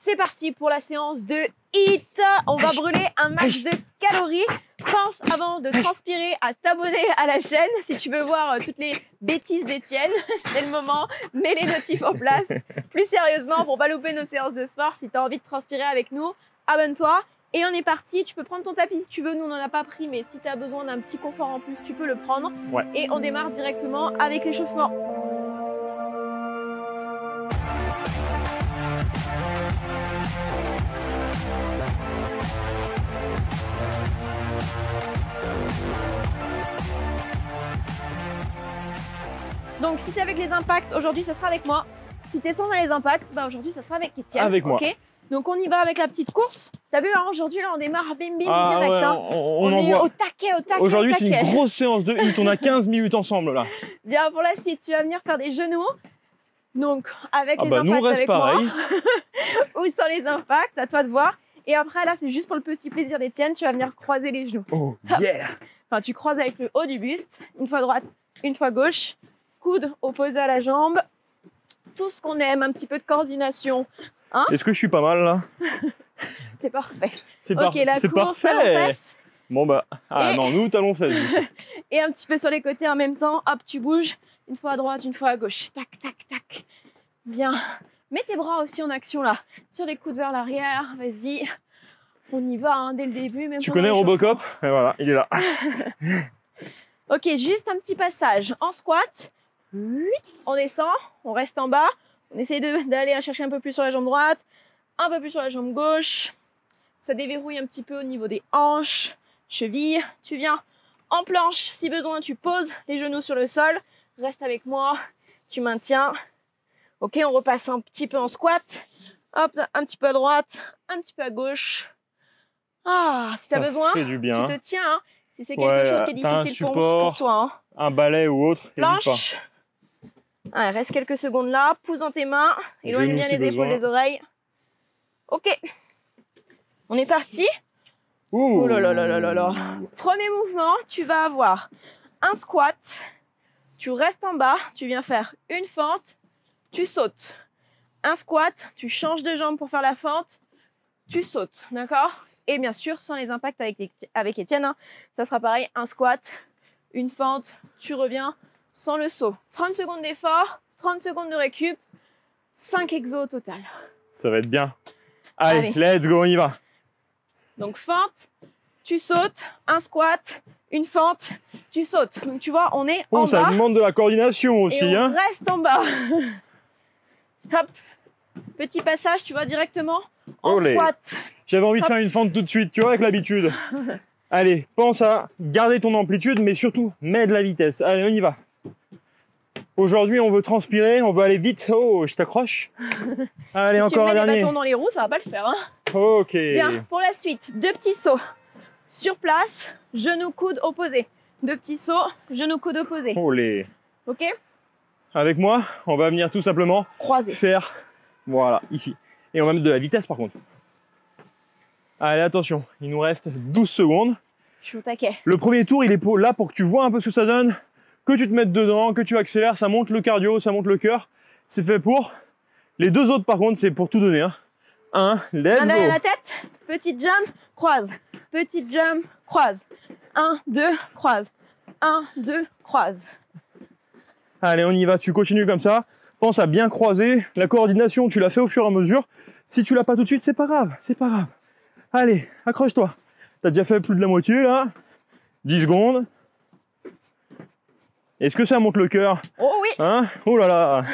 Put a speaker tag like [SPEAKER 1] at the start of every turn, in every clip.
[SPEAKER 1] C'est parti pour la séance de HIIT. On va brûler un max de calories. Pense avant de transpirer à t'abonner à la chaîne. Si tu veux voir toutes les bêtises d'Étienne, c'est le moment. Mets les notifs en place. Plus sérieusement, pour pas louper nos séances de sport, si tu as envie de transpirer avec nous, abonne-toi. Et on est parti. Tu peux prendre ton tapis si tu veux. Nous, on n'en a pas pris, mais si tu as besoin d'un petit confort en plus, tu peux le prendre.
[SPEAKER 2] Ouais.
[SPEAKER 1] Et on démarre directement avec l'échauffement. Donc si c'est avec les impacts, aujourd'hui ça sera avec moi. Si t'es sans les impacts, bah aujourd'hui ça sera avec Étienne.
[SPEAKER 2] Avec moi.
[SPEAKER 1] Okay. Donc on y va avec la petite course. T'as vu, hein, aujourd'hui là on démarre bim bim direct.
[SPEAKER 2] Ouais,
[SPEAKER 1] hein.
[SPEAKER 2] on
[SPEAKER 1] est
[SPEAKER 2] envoie.
[SPEAKER 1] au taquet, au taquet.
[SPEAKER 2] Aujourd'hui
[SPEAKER 1] au
[SPEAKER 2] c'est
[SPEAKER 1] taquet.
[SPEAKER 2] une grosse séance de HIIT. On a 15 minutes ensemble là.
[SPEAKER 1] Bien, pour la suite, tu vas venir faire des genoux. Donc avec les impacts
[SPEAKER 2] nous on reste
[SPEAKER 1] avec
[SPEAKER 2] pareil.
[SPEAKER 1] moi. Ou sans les impacts, à toi de voir. Et après là c'est juste pour le petit plaisir d'Étienne, tu vas venir croiser les genoux.
[SPEAKER 2] Oh yeah.
[SPEAKER 1] Enfin tu croises avec le haut du buste, une fois droite, une fois gauche. Coude opposé à la jambe. Tout ce qu'on aime, un petit peu de coordination. Hein?
[SPEAKER 2] Est-ce que je suis pas mal là?
[SPEAKER 1] C'est parfait.
[SPEAKER 2] C'est
[SPEAKER 1] Ok, la course, talon fesse.
[SPEAKER 2] Bon bah, ah
[SPEAKER 1] Et...
[SPEAKER 2] non, nous talon fesse.
[SPEAKER 1] Et un petit peu sur les côtés en même temps. Hop, tu bouges. Une fois à droite, une fois à gauche. Tac, tac, tac. Bien. Mets tes bras aussi en action là. Tire les coudes vers l'arrière. Vas-y. On y va hein, dès le début. Même
[SPEAKER 2] Tu connais Robocop? Et voilà, il est là.
[SPEAKER 1] Ok, juste un petit passage en squat. On descend, on reste en bas. On essaie d'aller chercher un peu plus sur la jambe droite, un peu plus sur la jambe gauche. Ça déverrouille un petit peu au niveau des hanches, chevilles. Tu viens en planche. Si besoin, tu poses les genoux sur le sol. Reste avec moi. Tu maintiens. Ok, on repasse un petit peu en squat. Hop, un petit peu à droite, un petit peu à gauche. Ah, si tu as besoin,
[SPEAKER 2] fait du bien.
[SPEAKER 1] tu te tiens. Hein. Si c'est quelque chose qui est difficile pour toi. Hein.
[SPEAKER 2] Un balai ou autre, n'hésite pas.
[SPEAKER 1] Allez, reste quelques secondes là. Pousse dans tes mains. Éloigne bien les épaules des oreilles. Ok. On est parti. Oh là là là là là là. Premier mouvement, tu vas avoir un squat. Tu restes en bas. Tu viens faire une fente. Tu sautes. Un squat. Tu changes de jambe pour faire la fente. Tu sautes. D'accord? Et bien sûr, sans les impacts avec Étienne, hein, ça sera pareil. Un squat, une fente, tu reviens sans le saut. 30 secondes d'effort, 30 secondes de récup, 5 exos au total.
[SPEAKER 2] Ça va être bien. Allez, let's go, on y va.
[SPEAKER 1] Donc fente, tu sautes, un squat, une fente, tu sautes. Donc tu vois, on est en bas.
[SPEAKER 2] Ça demande de la coordination aussi.
[SPEAKER 1] Et on
[SPEAKER 2] hein.
[SPEAKER 1] reste en bas. Hop, petit passage, tu vois directement en squat.
[SPEAKER 2] J'avais envie de faire une fente tout de suite, tu vois, avec l'habitude. Allez, pense à garder ton amplitude, mais surtout, mets de la vitesse. Allez, on y va. Aujourd'hui, on veut transpirer, on veut aller vite. Oh, je t'accroche. Allez,
[SPEAKER 1] si
[SPEAKER 2] encore un dernier.
[SPEAKER 1] Tu mets des bâtons dans les roues, ça va pas le faire. Hein.
[SPEAKER 2] Ok.
[SPEAKER 1] Bien, pour la suite, 2 petits sauts. Sur place, genoux coudes opposés. 2 petits sauts, genoux coudes opposés.
[SPEAKER 2] Olé.
[SPEAKER 1] Ok?
[SPEAKER 2] Avec moi, on va venir tout simplement
[SPEAKER 1] croiser.
[SPEAKER 2] Faire, voilà, ici. Et on va mettre de la vitesse par contre. Allez, attention, il nous reste 12 secondes.
[SPEAKER 1] Je suis au taquet.
[SPEAKER 2] Le premier tour, il est là pour que tu vois un peu ce que ça donne, que tu te mettes dedans, que tu accélères, ça monte le cardio, ça monte le cœur. C'est fait pour. Les 2 autres, par contre, c'est pour tout donner. Hein. 1, let's go.
[SPEAKER 1] La tête, petite jump, croise. Petite jump, croise. 1, 2, croise. 1, 2, croise.
[SPEAKER 2] Allez, on y va, tu continues comme ça. Pense à bien croiser. La coordination, tu la fais au fur et à mesure. Si tu l'as pas tout de suite, c'est pas grave, c'est pas grave. Allez, accroche-toi. T'as déjà fait plus de la moitié là. 10 secondes. Est-ce que ça monte le cœur?
[SPEAKER 1] Oh oui.
[SPEAKER 2] Hein? Oh là là.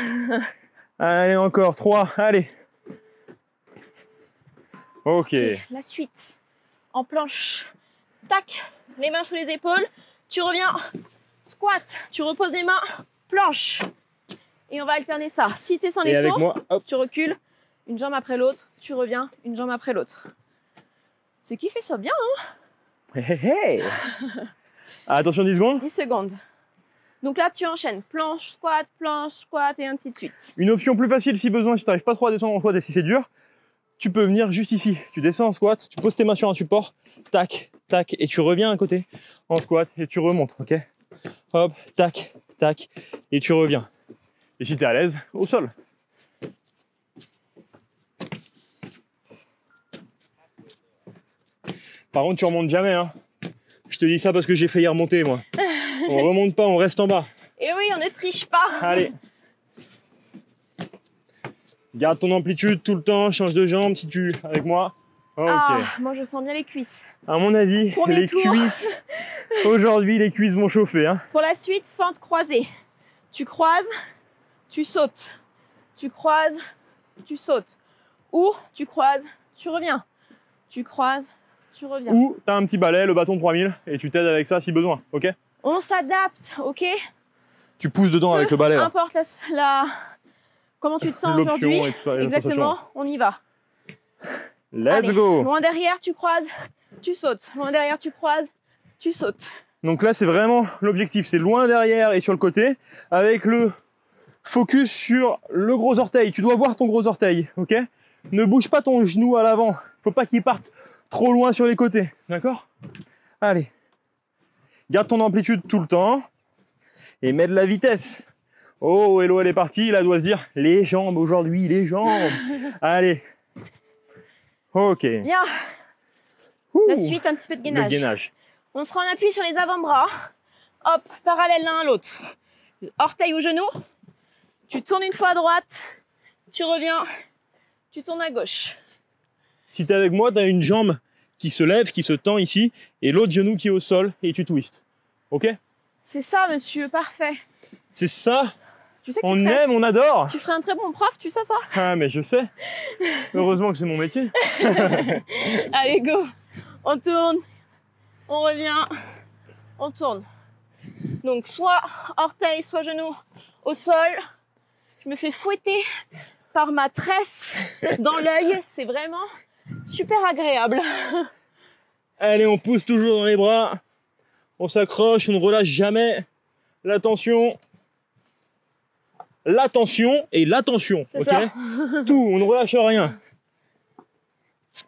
[SPEAKER 2] Allez, encore 3. Allez. Ok.
[SPEAKER 1] La suite. En planche. Tac. Les mains sous les épaules. Tu reviens. Squat. Tu reposes les mains. Planche. Et on va alterner ça. Si tu es sans les sauts,
[SPEAKER 2] moi,
[SPEAKER 1] tu recules. Une jambe après l'autre. Tu reviens. Une jambe après l'autre. Ce qui fait ça bien, hein?
[SPEAKER 2] Hey, hey. Attention, 10 secondes.
[SPEAKER 1] 10 secondes. Donc là, tu enchaînes planche, squat, et ainsi de suite.
[SPEAKER 2] Une option plus facile si besoin, si tu n'arrives pas trop à descendre en squat et si c'est dur, tu peux venir juste ici. Tu descends en squat, tu poses tes mains sur un support, tac, tac, et tu reviens à côté en squat et tu remontes, ok? Hop, tac, tac, et tu reviens. Et si tu es à l'aise, au sol. Par contre, tu remontes jamais, hein. Je te dis ça parce que j'ai failli remonter, moi. On remonte pas, on reste en bas.
[SPEAKER 1] Et oui, on ne triche pas.
[SPEAKER 2] Allez. Garde ton amplitude tout le temps, change de jambe si tu... avec moi. Ok.
[SPEAKER 1] Ah, moi je sens bien les cuisses.
[SPEAKER 2] À mon avis, les cuisses... Aujourd'hui, les cuisses vont chauffer, hein.
[SPEAKER 1] Pour la suite, fente croisée. Tu croises, tu sautes. Tu croises, tu sautes. Ou tu croises, tu reviens. Tu croises, tu reviens.
[SPEAKER 2] Ou tu as un petit balai, le bâton 3000, et tu t'aides avec ça si besoin, ok?
[SPEAKER 1] On s'adapte, ok?
[SPEAKER 2] Tu pousses dedans avec le balai, là.
[SPEAKER 1] Peu importe comment tu te sens aujourd'hui. Exactement, on y va.
[SPEAKER 2] Let's go!
[SPEAKER 1] Loin derrière, tu croises, tu sautes. Loin derrière, tu croises, tu sautes.
[SPEAKER 2] Donc là, c'est vraiment l'objectif. C'est loin derrière et sur le côté, avec le focus sur le gros orteil. Tu dois voir ton gros orteil, ok? Ne bouge pas ton genou à l'avant. Faut pas qu'il parte trop loin sur les côtés, d'accord? Allez. Garde ton amplitude tout le temps et mets de la vitesse. Oh, Hello, elle est partie. Là, elle doit se dire les jambes aujourd'hui, les jambes. Allez. Ok.
[SPEAKER 1] Bien. La suite, un petit peu de gainage.
[SPEAKER 2] Le gainage.
[SPEAKER 1] On sera en appui sur les avant-bras. Hop, parallèle l'un à l'autre. Orteil au genou. Tu tournes une fois à droite. Tu reviens. Tu tournes à gauche.
[SPEAKER 2] Si tu es avec moi, tu as une jambe qui se lève, qui se tend ici, et l'autre genou qui est au sol, et tu twistes. Ok?
[SPEAKER 1] C'est ça, monsieur, parfait.
[SPEAKER 2] C'est ça.
[SPEAKER 1] Tu sais que
[SPEAKER 2] on aime, on adore.
[SPEAKER 1] Tu ferais un très bon prof, tu sais ça?
[SPEAKER 2] Ah, mais je sais. Heureusement que c'est mon métier.
[SPEAKER 1] Allez, go. On tourne. On revient. On tourne. Donc, soit orteil, soit genou au sol. Je me fais fouetter par ma tresse dans l'œil. C'est vraiment super agréable.
[SPEAKER 2] Allez, on pousse toujours dans les bras. On s'accroche, on ne relâche jamais. L'attention. L'attention et l'attention. Ok. Tout, on ne relâche rien.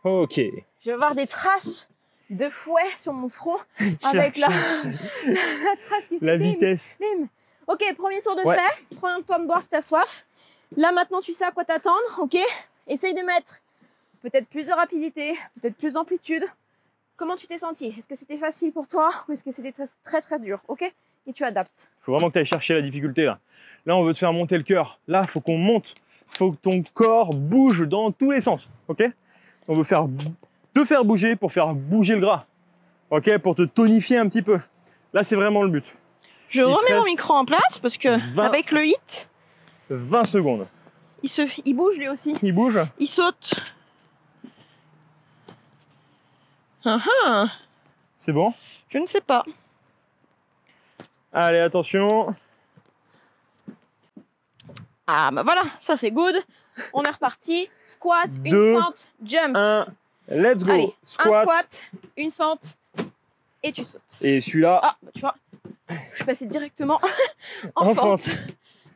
[SPEAKER 2] Ok.
[SPEAKER 1] Je vais avoir des traces de fouet sur mon front avec la trace qui fait
[SPEAKER 2] la
[SPEAKER 1] bim,
[SPEAKER 2] vitesse.
[SPEAKER 1] Bim. Ok, premier tour de fait. Prends un temps de boire si t'as soif. Là maintenant tu sais à quoi t'attendre, ok? Essaye de mettre peut-être plus de rapidité, peut-être plus d'amplitude. Comment tu t'es senti? Est-ce que c'était facile pour toi ou est-ce que c'était très très dur, ok? Et tu adaptes.
[SPEAKER 2] Il faut vraiment que tu ailles chercher la difficulté là. Là on veut te faire monter le cœur. Là il faut qu'on monte. Il faut que ton corps bouge dans tous les sens, ok? On veut te faire bouger pour faire bouger le gras, ok? Pour te tonifier un petit peu. Là c'est vraiment le but.
[SPEAKER 1] Je remets mon micro en place parce que avec le hit,
[SPEAKER 2] 20 secondes.
[SPEAKER 1] Il bouge lui aussi.
[SPEAKER 2] Il bouge.
[SPEAKER 1] Il saute.
[SPEAKER 2] C'est bon?
[SPEAKER 1] Je ne sais pas.
[SPEAKER 2] Allez, attention.
[SPEAKER 1] Ah bah voilà, ça c'est good. On est reparti. Squat, une fente, jump.
[SPEAKER 2] 1, let's go.
[SPEAKER 1] Allez,
[SPEAKER 2] squat.
[SPEAKER 1] Un squat, une fente et tu sautes.
[SPEAKER 2] Et celui-là.
[SPEAKER 1] Ah, bah, tu vois, je suis passée directement
[SPEAKER 2] en fente.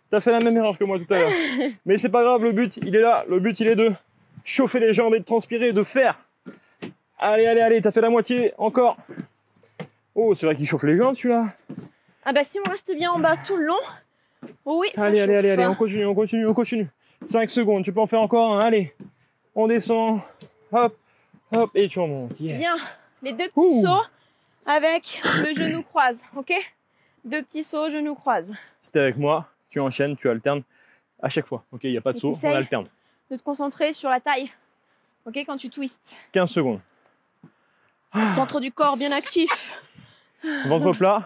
[SPEAKER 2] T'as fait la même erreur que moi tout à l'heure. Mais c'est pas grave, le but il est là. Le but il est de chauffer les jambes et de transpirer, de faire. Allez, allez, allez, t'as fait la moitié, encore. Oh, c'est vrai qu'il chauffe les jambes celui-là.
[SPEAKER 1] Ah bah si on reste bien en bas tout le long, oui, ça
[SPEAKER 2] allez,
[SPEAKER 1] chauffe.
[SPEAKER 2] allez, allez, allez, on continue, on continue, on continue. 5 secondes, tu peux en faire encore un, allez. On descend, hop, hop, et tu remontes, yes.
[SPEAKER 1] Bien, les deux petits sauts avec le genou croise, ok? Deux petits sauts, genou croise.
[SPEAKER 2] Si t'es avec moi, tu enchaînes, tu alternes à chaque fois, ok? Il n'y a pas de saut, on alterne.
[SPEAKER 1] De te concentrer sur la taille, ok? Quand tu twistes.
[SPEAKER 2] 15 secondes.
[SPEAKER 1] Centre du corps bien actif.
[SPEAKER 2] Ventre plat.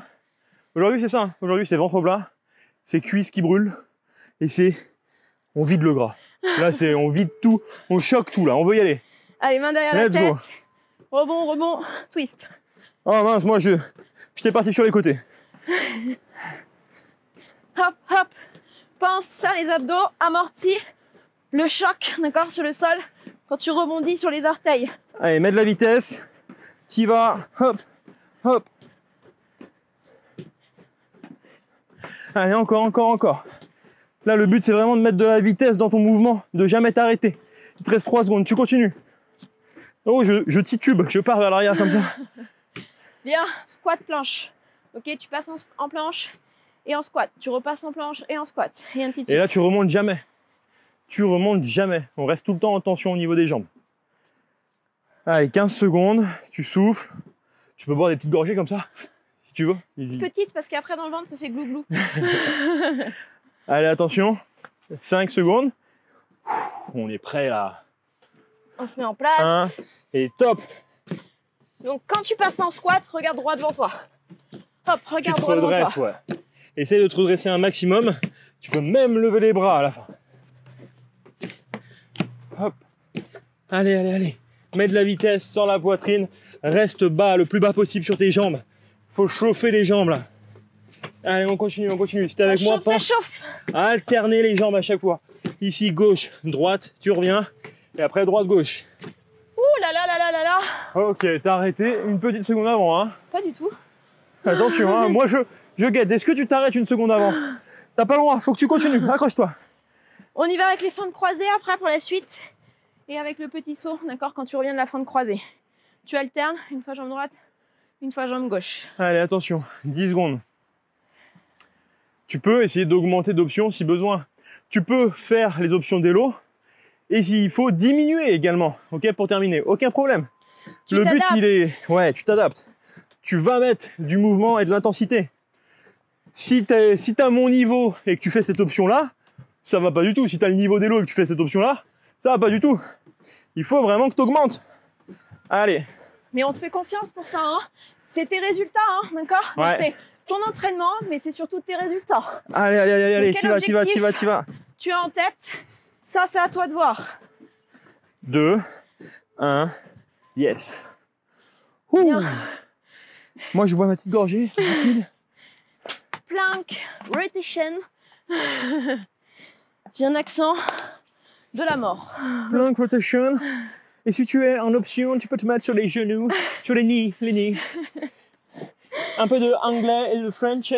[SPEAKER 2] Aujourd'hui, c'est ça. Hein. Aujourd'hui, c'est ventre plat. C'est cuisses qui brûlent. Et c'est... On vide le gras. Là, c'est... On vide tout. On choque tout, là. On veut y aller.
[SPEAKER 1] Allez, main derrière la tête. Rebond, rebond, twist.
[SPEAKER 2] Oh mince, moi, j'étais parti sur les côtés.
[SPEAKER 1] Hop, hop. Pense à les abdos, amortis le choc, d'accord, sur le sol. Quand tu rebondis sur les orteils.
[SPEAKER 2] Allez, mets de la vitesse. T'y vas. Hop, hop. Allez, encore, encore, encore. Là, le but, c'est vraiment de mettre de la vitesse dans ton mouvement, de jamais t'arrêter. Il te reste 3 secondes, tu continues. Oh, je titube, je pars vers l'arrière comme ça.
[SPEAKER 1] Bien, squat planche. Ok, tu passes en planche et en squat. Tu repasses en planche et en squat. Et ainsi de suite.
[SPEAKER 2] Et là, tu remontes jamais. Tu remontes jamais. On reste tout le temps en tension au niveau des jambes. Allez, 15 secondes, tu souffles. Tu peux boire des petites gorgées comme ça, si tu veux.
[SPEAKER 1] Petite, parce qu'après dans le ventre, ça fait glou-glou.
[SPEAKER 2] Allez, attention. 5 secondes. On est prêt là.
[SPEAKER 1] On se met en place.
[SPEAKER 2] 1 et top.
[SPEAKER 1] Donc quand tu passes en squat, regarde droit devant toi. Hop, regarde
[SPEAKER 2] Tu te
[SPEAKER 1] droit devant
[SPEAKER 2] redresses,
[SPEAKER 1] toi.
[SPEAKER 2] ouais. Essaye de te redresser un maximum. Tu peux même lever les bras à la fin. Hop. Allez, allez, allez. Mets de la vitesse sans la poitrine. Reste bas, le plus bas possible sur tes jambes. Faut chauffer les jambes là. Allez, on continue, on continue. Si t'es avec moi, pense à alterner les jambes à chaque fois. Ici, gauche, droite, tu reviens. Et après, droite, gauche.
[SPEAKER 1] Ouh là là là là là là.
[SPEAKER 2] Ok, t'as arrêté une petite seconde avant. Hein.
[SPEAKER 1] Pas du tout.
[SPEAKER 2] Attention, hein, moi je guette. Est-ce que tu t'arrêtes une seconde avant? T'as pas le droit, faut que tu continues. Accroche-toi.
[SPEAKER 1] On y va avec les fentes croisées après pour la suite. Et avec le petit saut, d'accord, quand tu reviens de la fente croisée. Tu alternes, une fois jambe droite, une fois jambe gauche.
[SPEAKER 2] Allez, attention, 10 secondes. Tu peux essayer d'augmenter d'options si besoin. Tu peux faire les options d'élo. Et s'il faut, diminuer également, ok, pour terminer. Aucun problème. Le but, il est... Ouais, tu t'adaptes. Tu vas mettre du mouvement et de l'intensité. Si t'as mon niveau et que tu fais cette option-là, ça va pas du tout. Si t'as le niveau d'élo et que tu fais cette option-là, ça va pas du tout. Il faut vraiment que tu augmentes. Allez.
[SPEAKER 1] Mais on te fait confiance pour ça, hein. C'est tes résultats, hein, d'accord?
[SPEAKER 2] Ouais.
[SPEAKER 1] C'est ton entraînement, mais c'est surtout tes résultats.
[SPEAKER 2] Allez, allez, allez, allez, t'y vas, t'y vas, t'y vas, t'y vas.
[SPEAKER 1] Tu as en tête, ça c'est à toi de voir.
[SPEAKER 2] 2, 1, yes. Ouh. Moi, je bois ma petite gorgée, rapide.
[SPEAKER 1] Plank, rotation. J'ai un accent de la mort.
[SPEAKER 2] Plank rotation. Et si tu es en option, tu peux te mettre sur les genoux, sur les nids, les nids. Un peu de anglais et de French.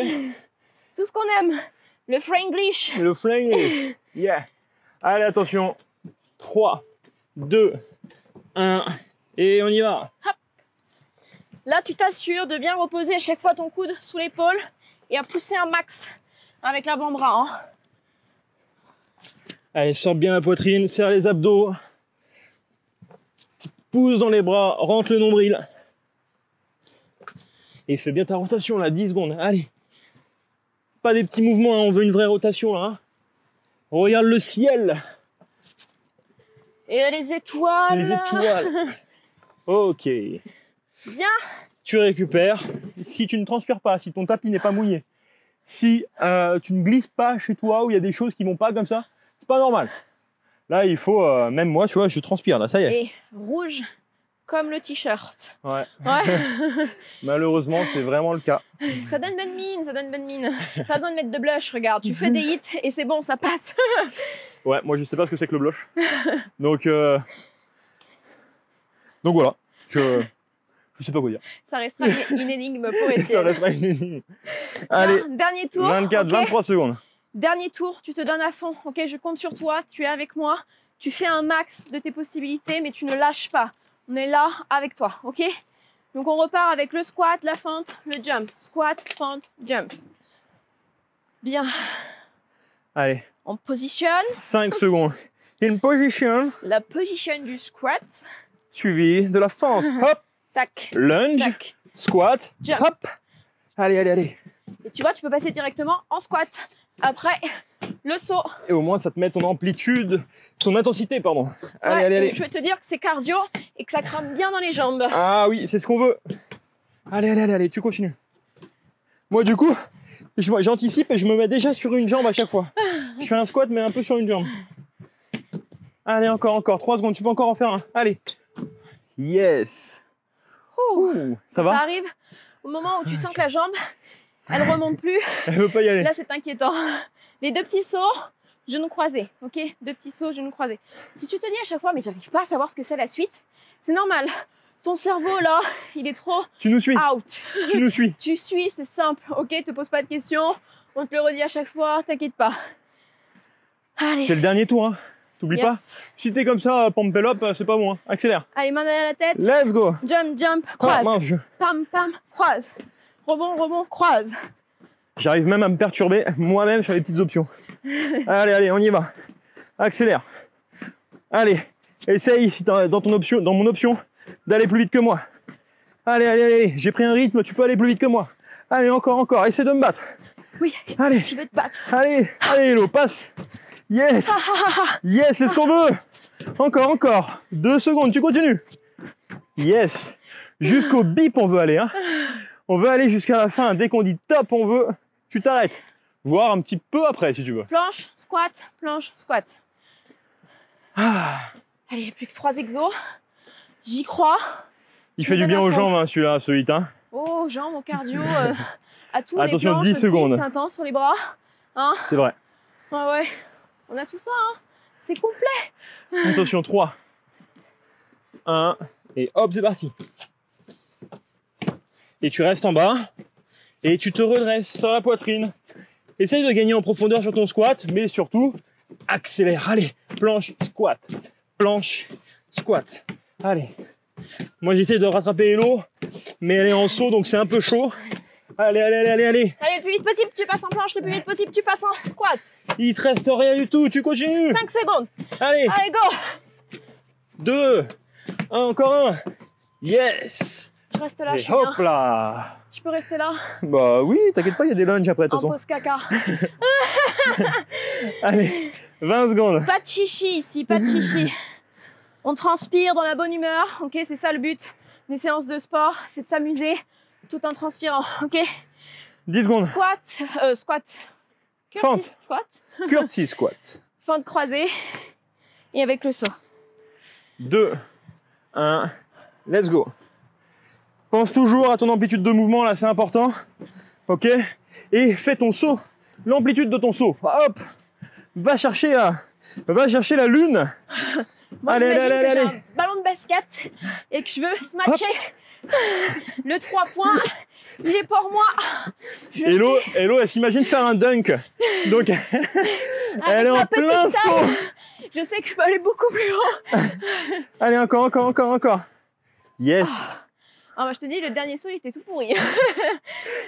[SPEAKER 1] Tout ce qu'on aime. Le franglish.
[SPEAKER 2] Le franglish. Yeah. Allez, attention. 3, 2, 1. Et on y va.
[SPEAKER 1] Hop. Là, tu t'assures de bien reposer à chaque fois ton coude sous l'épaule et à pousser un max avec l'avant-bras. Hein.
[SPEAKER 2] Allez, sors bien la poitrine, serre les abdos. Pousse dans les bras, rentre le nombril. Et fais bien ta rotation là, 10 secondes. Allez. Pas des petits mouvements, hein, on veut une vraie rotation là. Hein. Regarde le ciel.
[SPEAKER 1] Et les étoiles.
[SPEAKER 2] Les étoiles. Ok.
[SPEAKER 1] Bien.
[SPEAKER 2] Tu récupères. Si tu ne transpires pas, si ton tapis n'est pas mouillé, si tu ne glisses pas chez toi où il y a des choses qui vont pas comme ça, c'est pas normal. Là, il faut, même moi, tu vois, je transpire là, ça y est.
[SPEAKER 1] Et rouge comme le t-shirt.
[SPEAKER 2] Ouais.
[SPEAKER 1] Ouais.
[SPEAKER 2] Malheureusement, c'est vraiment le cas.
[SPEAKER 1] Ça donne bonne mine, ça donne bonne mine. Pas besoin de mettre de blush, regarde. Tu fais des hits et c'est bon, ça passe.
[SPEAKER 2] Ouais, moi je sais pas ce que c'est que le blush. Donc voilà. Je sais pas quoi dire.
[SPEAKER 1] Ça restera une énigme pour Étienne.
[SPEAKER 2] Ça restera une énigme. Allez.
[SPEAKER 1] Dernier tour.
[SPEAKER 2] 24, okay. 23 secondes.
[SPEAKER 1] Dernier tour, tu te donnes à fond. Ok, je compte sur toi. Tu es avec moi. Tu fais un max de tes possibilités, mais tu ne lâches pas. On est là avec toi, ok? Donc on repart avec le squat, la fente, le jump. Squat, fente, jump. Bien.
[SPEAKER 2] Allez.
[SPEAKER 1] On positionne.
[SPEAKER 2] 5 secondes. In position.
[SPEAKER 1] La position du squat.
[SPEAKER 2] Suivi de la fente. Hop.
[SPEAKER 1] Tac.
[SPEAKER 2] Lunge.
[SPEAKER 1] Tac.
[SPEAKER 2] Squat.
[SPEAKER 1] Jump.
[SPEAKER 2] Hop. Allez, allez, allez.
[SPEAKER 1] Et tu vois, tu peux passer directement en squat. Après, le saut.
[SPEAKER 2] Et au moins, ça te met ton amplitude, ton intensité, pardon. Allez,
[SPEAKER 1] ouais,
[SPEAKER 2] allez, allez.
[SPEAKER 1] Je vais te dire que c'est cardio et que ça crame bien dans les jambes.
[SPEAKER 2] Ah oui, c'est ce qu'on veut. Allez, allez, allez, allez, tu continues. Moi, du coup, j'anticipe et je me mets déjà sur une jambe à chaque fois. Je fais un squat, mais un peu sur une jambe. Allez, encore, 3 secondes. Tu peux encore en faire un. Allez. Yes.
[SPEAKER 1] Ouh,
[SPEAKER 2] ça va?
[SPEAKER 1] Ça arrive au moment où tu sens que la jambe, elle remonte plus.
[SPEAKER 2] Elle veut pas y aller.
[SPEAKER 1] Là, c'est inquiétant. Les 2 petits sauts, genoux croisés. Ok, 2 petits sauts, genoux croisés. Si tu te dis à chaque fois, mais j'arrive pas à savoir ce que c'est la suite, c'est normal. Ton cerveau, là, il est trop
[SPEAKER 2] tu nous suis.
[SPEAKER 1] Out.
[SPEAKER 2] Tu nous suis.
[SPEAKER 1] Tu suis, c'est simple. Ok, te pose pas de questions. On te le redit à chaque fois, t'inquiète pas. Allez.
[SPEAKER 2] C'est le dernier tour, hein. T'oublies pas. Si t'es comme ça, pompe up, c'est pas bon. Hein. Accélère.
[SPEAKER 1] Allez, main derrière la tête.
[SPEAKER 2] Let's go.
[SPEAKER 1] Jump, jump, croise.
[SPEAKER 2] Oh, mince,
[SPEAKER 1] Pam, pam, croise. Rebond, rebond, croise.
[SPEAKER 2] J'arrive même à me perturber moi-même sur les petites options. Allez, allez, on y va. Accélère. Allez, essaye si dans ton option, dans mon option, d'aller plus vite que moi. Allez, allez, allez, j'ai pris un rythme, tu peux aller plus vite que moi. Allez, encore, encore, essaie de me battre.
[SPEAKER 1] Oui,
[SPEAKER 2] allez,
[SPEAKER 1] je vais te battre.
[SPEAKER 2] Allez, allez, Hello, passe. Yes, yes, c'est ce qu'on veut. Encore, encore. 2 secondes, tu continues. Yes. Jusqu'au bip, on veut aller. Hein. On veut aller jusqu'à la fin. Dès qu'on dit top, on veut, tu t'arrêtes. Voir un petit peu après, si tu veux.
[SPEAKER 1] Planche, squat, planche, squat.
[SPEAKER 2] Ah.
[SPEAKER 1] Allez, plus que 3 exos. J'y crois.
[SPEAKER 2] Il fait du bien aux jambes, hein, celui-là, ce hit. Hein.
[SPEAKER 1] Oh, jambes, au cardio, à tous
[SPEAKER 2] attention,
[SPEAKER 1] les planches
[SPEAKER 2] 10
[SPEAKER 1] aussi,
[SPEAKER 2] secondes.
[SPEAKER 1] c'est intense sur les bras. Hein,
[SPEAKER 2] c'est vrai.
[SPEAKER 1] Ouais, ouais. On a tout ça, hein. C'est complet.
[SPEAKER 2] Attention, 3, 1, et hop, c'est parti. Et tu restes en bas, et tu te redresses sur la poitrine. Essaye de gagner en profondeur sur ton squat, mais surtout, accélère. Allez, planche, squat. Planche, squat. Allez. Moi, j'essaie de rattraper Hello, mais elle est en saut, donc c'est un peu chaud. Allez, allez, allez, allez, allez.
[SPEAKER 1] Allez, le plus vite possible, tu passes en planche. Le plus vite possible, tu passes en squat.
[SPEAKER 2] Il te reste rien du tout, tu continues.
[SPEAKER 1] 5 secondes.
[SPEAKER 2] Allez.
[SPEAKER 1] Allez, go.
[SPEAKER 2] 2, 1, encore un. Yes.
[SPEAKER 1] Je reste là,
[SPEAKER 2] et
[SPEAKER 1] je suis
[SPEAKER 2] hop
[SPEAKER 1] bien.
[SPEAKER 2] Là.
[SPEAKER 1] Je peux rester là.
[SPEAKER 2] Bah oui, t'inquiète pas, il y a des lunges après, de toute
[SPEAKER 1] En
[SPEAKER 2] façon.
[SPEAKER 1] pause caca.
[SPEAKER 2] Allez, 20 secondes.
[SPEAKER 1] Pas de chichi ici, pas de chichi. On transpire dans la bonne humeur, ok, c'est ça le but des séances de sport, c'est de s'amuser tout en transpirant, ok.
[SPEAKER 2] 10 secondes.
[SPEAKER 1] Squat.
[SPEAKER 2] Fente.
[SPEAKER 1] Squat.
[SPEAKER 2] Curtsy squat.
[SPEAKER 1] Fente croisée et avec le saut.
[SPEAKER 2] 2, 1, let's go. Pense toujours à ton amplitude de mouvement, là, c'est important. Ok. Et fais ton saut, l'amplitude de ton saut. Hop. Va chercher la lune.
[SPEAKER 1] Moi,
[SPEAKER 2] allez, allez, allez,
[SPEAKER 1] j'ai
[SPEAKER 2] allez.
[SPEAKER 1] un ballon de basket et que je veux smatcher le 3 points. Il est pour moi.
[SPEAKER 2] Hello, elle s'imagine faire un dunk. Donc, elle est en plein saut.
[SPEAKER 1] Je sais que je peux aller beaucoup plus haut.
[SPEAKER 2] Allez, encore. Yes.
[SPEAKER 1] Ah, moi, je te dis, le dernier saut, il était tout pourri.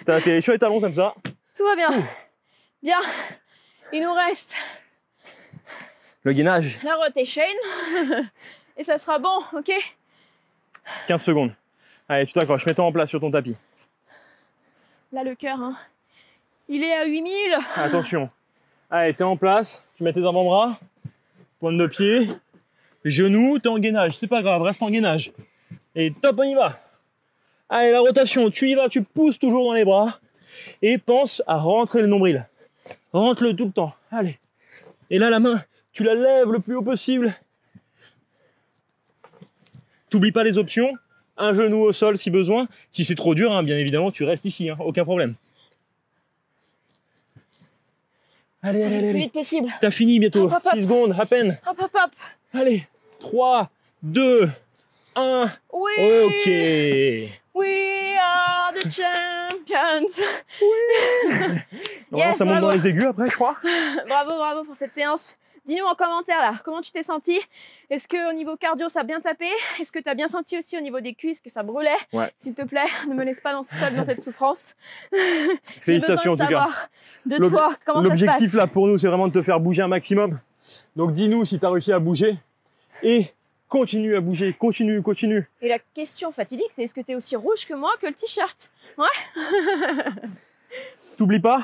[SPEAKER 2] T'as atterri sur les talons comme ça.
[SPEAKER 1] Tout va bien. Bien. Il nous reste
[SPEAKER 2] le gainage.
[SPEAKER 1] la rotation. Et ça sera bon, ok?
[SPEAKER 2] 15 secondes. Allez, tu t'accroches, mets-toi en place sur ton tapis.
[SPEAKER 1] Là, le cœur, hein, il est à 8000.
[SPEAKER 2] Attention. Allez, t'es en place, tu mets tes avant-bras, pointe de pied, genoux, t'es en gainage, c'est pas grave, reste en gainage. Et top, on y va. Allez, la rotation, tu y vas, tu pousses toujours dans les bras et pense à rentrer le nombril. Rentre-le tout le temps. Allez. Et là, la main, tu la lèves le plus haut possible. T'oublies pas les options. Un genou au sol si besoin. Si c'est trop dur, hein, bien évidemment, tu restes ici, hein, aucun problème. Allez, allez, allez.
[SPEAKER 1] Le plus vite possible.
[SPEAKER 2] T'as fini bientôt.
[SPEAKER 1] Hop, hop, hop.
[SPEAKER 2] 6 secondes, à peine.
[SPEAKER 1] Hop, hop, hop.
[SPEAKER 2] Allez. 3, 2, 1.
[SPEAKER 1] Oui.
[SPEAKER 2] Ok.
[SPEAKER 1] We are the champions.
[SPEAKER 2] Normalement, ça monte dans les aigus après, je crois.
[SPEAKER 1] Bravo pour cette séance. Dis-nous en commentaire là, comment tu t'es senti? Est-ce que au niveau cardio ça a bien tapé? Est-ce que tu as bien senti aussi au niveau des cuisses que ça brûlait?
[SPEAKER 2] Ouais.
[SPEAKER 1] S'il te plaît, ne me laisse pas seule dans cette souffrance.
[SPEAKER 2] Félicitations en tout cas.
[SPEAKER 1] De toi, comment ça se passe?
[SPEAKER 2] L'objectif là pour nous, c'est vraiment de te faire bouger un maximum. Donc dis-nous si tu as réussi à bouger et continue à bouger, continue.
[SPEAKER 1] Et la question fatidique, c'est est-ce que tu es aussi rouge que moi que le t-shirt? Ouais.
[SPEAKER 2] T'oublies pas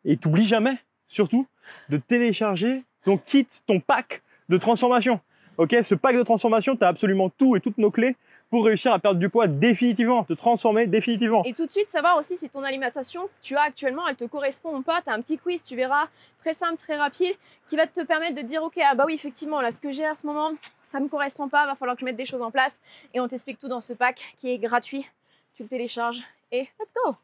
[SPEAKER 2] et t'oublies jamais, surtout, de télécharger ton kit, ton pack de transformation. Ok, ce pack de transformation, tu as absolument tout et toutes nos clés pour réussir à perdre du poids définitivement, te transformer définitivement.
[SPEAKER 1] Et tout de suite, savoir aussi si ton alimentation que tu as actuellement, elle te correspond ou pas. Tu as un petit quiz, tu verras, très simple, très rapide, qui va te permettre de te dire, ok, ah bah oui, effectivement, là, ce que j'ai à ce moment, ça me correspond pas, va falloir que je mette des choses en place. Et on t'explique tout dans ce pack qui est gratuit. Tu le télécharges et let's go!